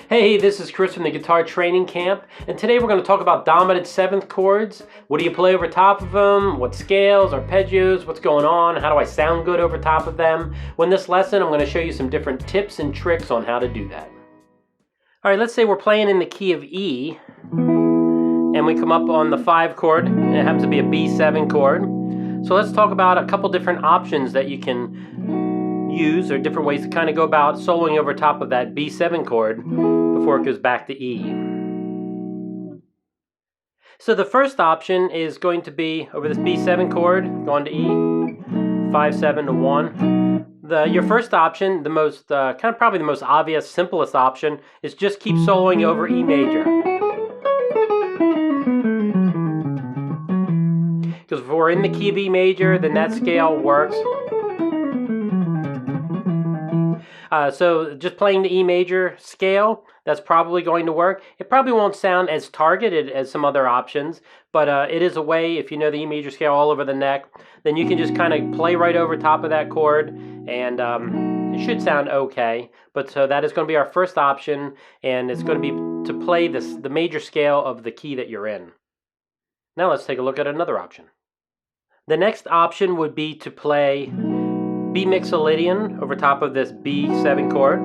Hey, this is Chris from the Guitar Training Camp, and today we're going to talk about dominant seventh chords. What do you play over top of them? What scales, arpeggios, what's going on? How do I sound good over top of them? Well, in this lesson, I'm going to show you some different tips and tricks on how to do that. All right, let's say we're playing in the key of E, and we come up on the 5 chord, and it happens to be a B7 chord. So let's talk about a couple different options that you can use, or different ways to kind of go about soloing over top of that B7 chord before it goes back to E. So the first option is going to be over this B7 chord, going to E, 5, 7 to 1. Your first option, the most probably the most obvious, simplest option, is just keep soloing over E major. Because if we're in the key of E major, then that scale works. So just playing the E major scale, that's probably going to work. It probably won't sound as targeted as some other options, but it is a way, if you know the E major scale all over the neck, then you can just kind of play right over top of that chord, and it should sound okay. But so that is going to be our first option, and it's going to be to play the major scale of the key that you're in. Now let's take a look at another option. The next option would be to play B mixolydian over top of this B7 chord.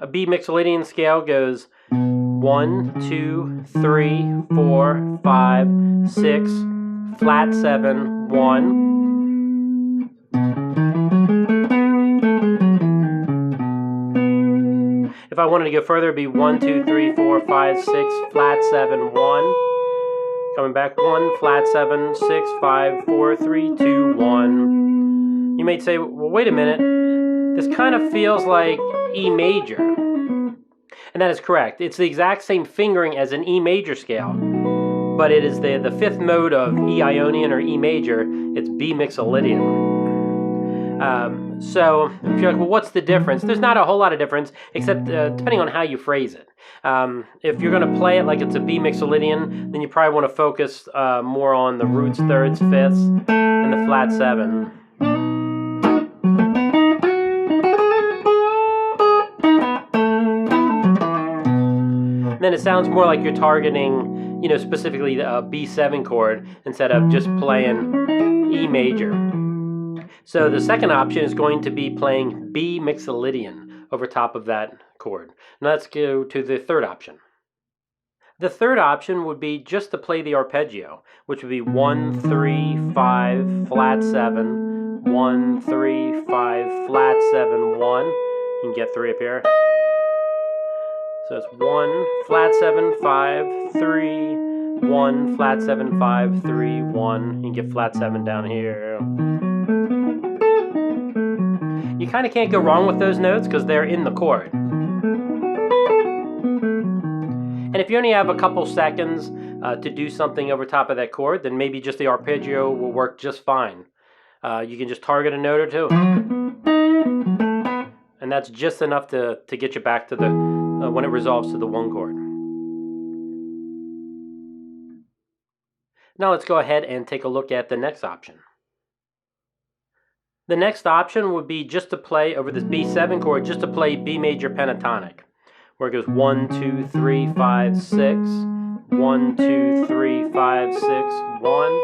A B mixolydian scale goes 1, 2, 3, 4, 5, 6, flat 7, 1. If I wanted to go further, it'd be 1, 2, 3, 4, 5, 6, flat 7, 1. Coming back 1, flat 7, 6, 5, 4, 3, 2, 1. You may say, well, wait a minute, this kind of feels like E major. And that is correct. It's the exact same fingering as an E major scale, but it is the fifth mode of E Ionian or E major. It's B mixolydian. So if you're like, well, what's the difference? There's not a whole lot of difference, except depending on how you phrase it. If you're going to play it like it's a B mixolydian, then you probably want to focus more on the roots, thirds, fifths, and the flat 7. Then it sounds more like you're targeting, specifically the B7 chord instead of just playing E major. So the second option is going to be playing B mixolydian over top of that chord. Now let's go to the third option. The third option would be just to play the arpeggio, which would be 1, 3, 5, flat 7, 1, 3, 5, flat 7, 1. You can get 3 up here. So it's 1, flat 7, 5, 3, 1, flat 7, 5, 3, 1. You can get flat 7 down here. You kind of can't go wrong with those notes because they're in the chord. And if you only have a couple seconds to do something over top of that chord, then maybe just the arpeggio will work just fine. You can just target a note or two. And that's just enough to get you back to the when it resolves to the 1 chord. Now let's go ahead and take a look at the next option. The next option would be just to play over this B7 chord, just to play B major pentatonic, where it goes 1, 2, 3, 5, 6, 1, 2, 3, 5, 6, 1.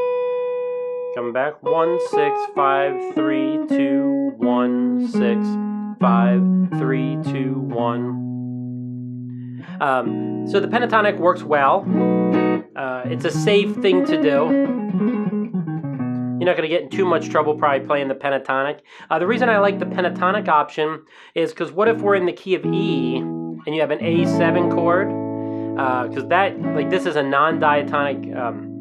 Coming back 1, 6, 5, 3, 2, 1, 6, 5, 3, 2, 1. So the pentatonic works well. It's a safe thing to do. You're not going to get in too much trouble probably playing the pentatonic. The reason I like the pentatonic option is because what if we're in the key of E and you have an A7 chord? Because this is a non-diatonic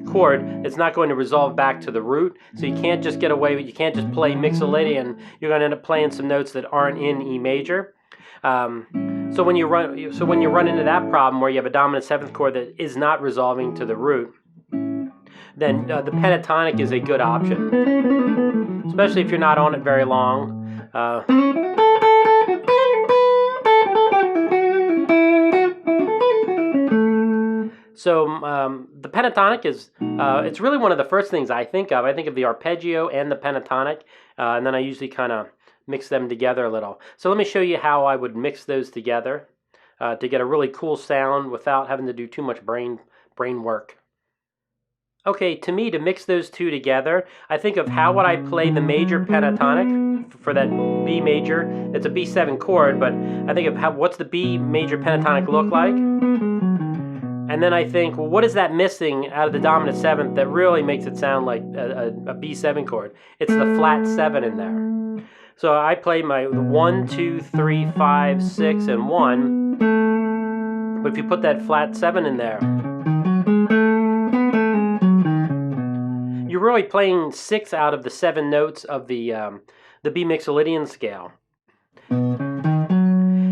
chord. It's not going to resolve back to the root, so you can't just get away with, you can't just play mixolydian. You're going to end up playing some notes that aren't in E major. So when you run into that problem where you have a dominant 7th chord that is not resolving to the root, then the pentatonic is a good option, especially if you're not on it very long. So the pentatonic is, it's really one of the first things I think of. I think of the arpeggio and the pentatonic, and then I usually kind of mix them together a little. So let me show you how I would mix those together. to get a really cool sound without having to do too much brain work. Okay, to me, to mix those two together, I think of how would I play the major pentatonic for that B major. It's a B7 chord, but I think of what's the B major pentatonic look like? And then I think, well, what is that missing out of the dominant seventh that really makes it sound like a B7 chord? It's the flat 7 in there. So I play my 1, 2, 3, 5, 6, and 1. But if you put that flat 7 in there, you're really playing 6 out of the 7 notes of the B Mixolydian scale.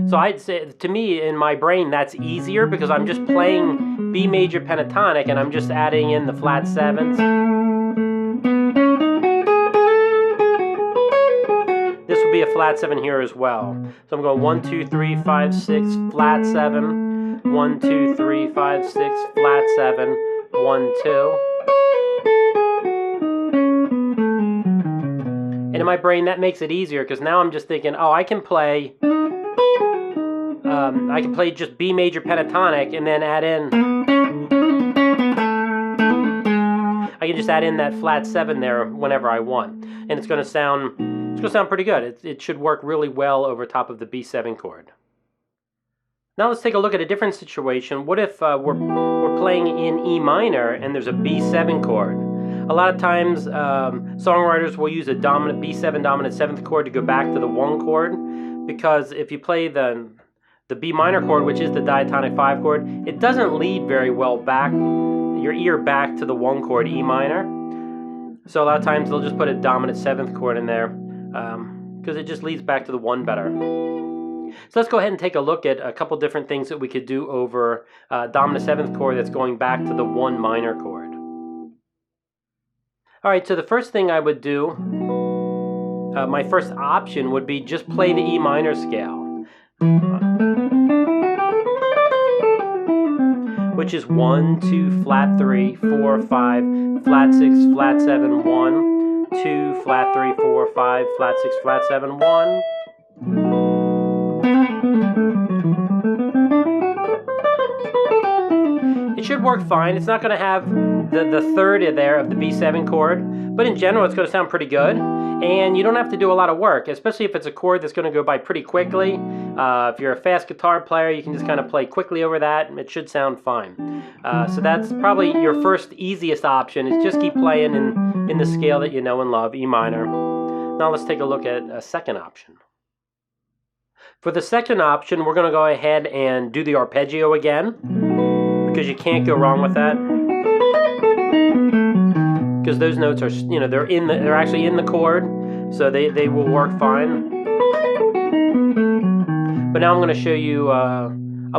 So I'd say, to me, in my brain, that's easier because I'm just playing B major pentatonic and I'm just adding in the flat 7s. This would be a flat 7 here as well. So I'm going 1, 2, 3, 5, 6, flat 7, 1, 2, 3, 5, 6, flat 7, 1, 2. And in my brain, that makes it easier because now I'm just thinking, oh, I can play just B major pentatonic and then add in, I can just add in that flat 7 there whenever I want. And it's going to sound pretty good. It should work really well over top of the B7 chord. Now let's take a look at a different situation. What if we're playing in E minor and there's a B7 chord? A lot of times songwriters will use a dominant B7 dominant 7th chord to go back to the 1 chord, because if you play the B minor chord, which is the diatonic 5 chord, it doesn't lead very well back, your ear back to the 1 chord, E minor. So a lot of times they'll just put a dominant 7th chord in there because it just leads back to the 1 better. So let's go ahead and take a look at a couple different things that we could do over dominant 7th chord that's going back to the 1 minor chord. Alright, so the first thing I would do, my first option would be just play the E minor scale, which is 1, 2, flat 3, 4, 5, flat 6, flat 7, 1, 2, flat 3, 4, 5, flat 6, flat 7, 1. It should work fine. It's not going to have the third there of the B7 chord, but in general it's going to sound pretty good, and you don't have to do a lot of work, especially if it's a chord that's going to go by pretty quickly. If you're a fast guitar player, you can just kind of play quickly over that and it should sound fine. So that's probably your first easiest option, is just keep playing in the scale that you know and love, E minor. Now let's take a look at a second option. For the second option, we're going to go ahead and do the arpeggio again, because you can't go wrong with that. Because those notes are, they're actually in the chord, so they will work fine. But now I'm going to show you a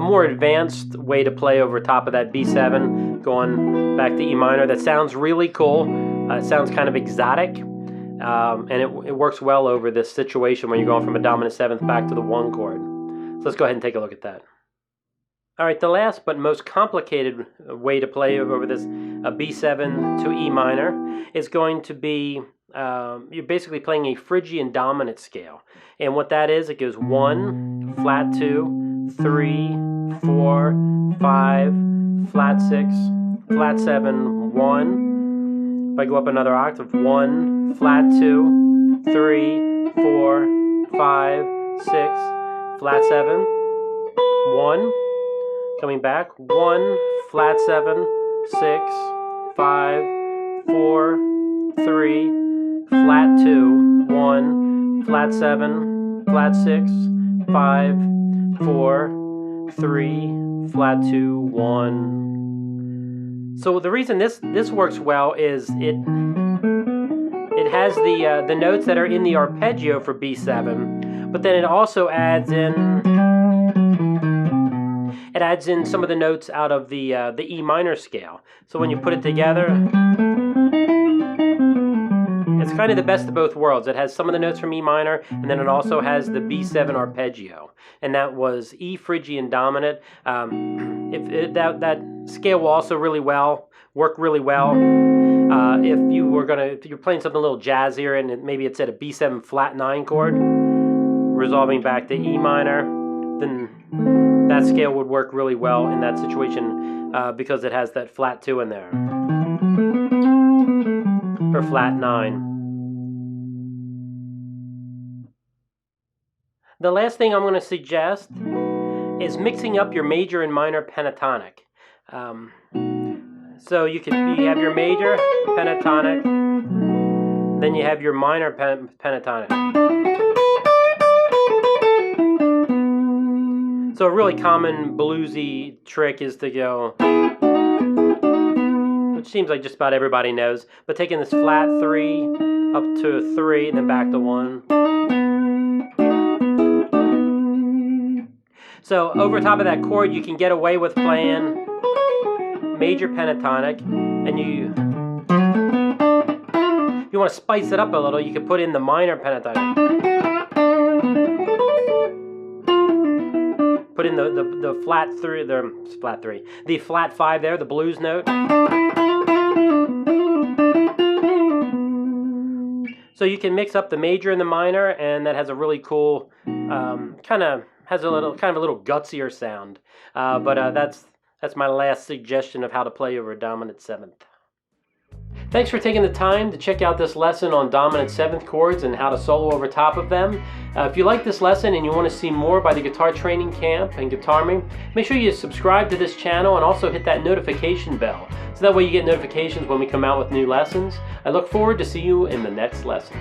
more advanced way to play over top of that B7, going back to E minor. That sounds really cool. It sounds kind of exotic, and it works well over this situation when you're going from a dominant 7th back to the 1 chord. So let's go ahead and take a look at that. Alright, the last but most complicated way to play over this B7 to E minor is going to be, you're basically playing a Phrygian dominant scale. And what that is, it goes 1, flat 2, 3, 4, 5, flat 6, flat 7, 1. If I go up another octave, 1, flat 2, 3, 4, 5, 6, flat 7, 1. Coming back, 1, flat 7, 6, 5, 4, 3, flat 2, 1, flat 7, flat 6, 5, 4, 3, flat 2, 1. So the reason this works well is it has the notes that are in the arpeggio for B7, but then it also adds in some of the notes out of the E minor scale. So when you put it together, it's kind of the best of both worlds. It has some of the notes from E minor, and then it also has the B7 arpeggio. And that was E Phrygian dominant. That scale will also work really well. If you're playing something a little jazzier and maybe it's at a B7 flat 9 chord, resolving back to E minor, then That scale would work really well in that situation because it has that flat 2 in there, or flat 9. The last thing I'm going to suggest is mixing up your major and minor pentatonic. So you have your major pentatonic, then you have your minor pentatonic. So a really common bluesy trick is to go, which seems like just about everybody knows, but taking this flat 3 up to a 3 and then back to 1. So over top of that chord, you can get away with playing major pentatonic, and you want to spice it up a little, you can put in the minor pentatonic. Put in the flat 3, the flat 5 there, the blues note. So you can mix up the major and the minor, and that has a really cool kind of a little gutsier sound. But that's my last suggestion of how to play over a dominant 7th. Thanks for taking the time to check out this lesson on dominant 7th chords and how to solo over top of them. If you like this lesson and you want to see more by the Guitar Training Camp and GuitArmy, make sure you subscribe to this channel and also hit that notification bell, so that way you get notifications when we come out with new lessons. I look forward to see you in the next lesson.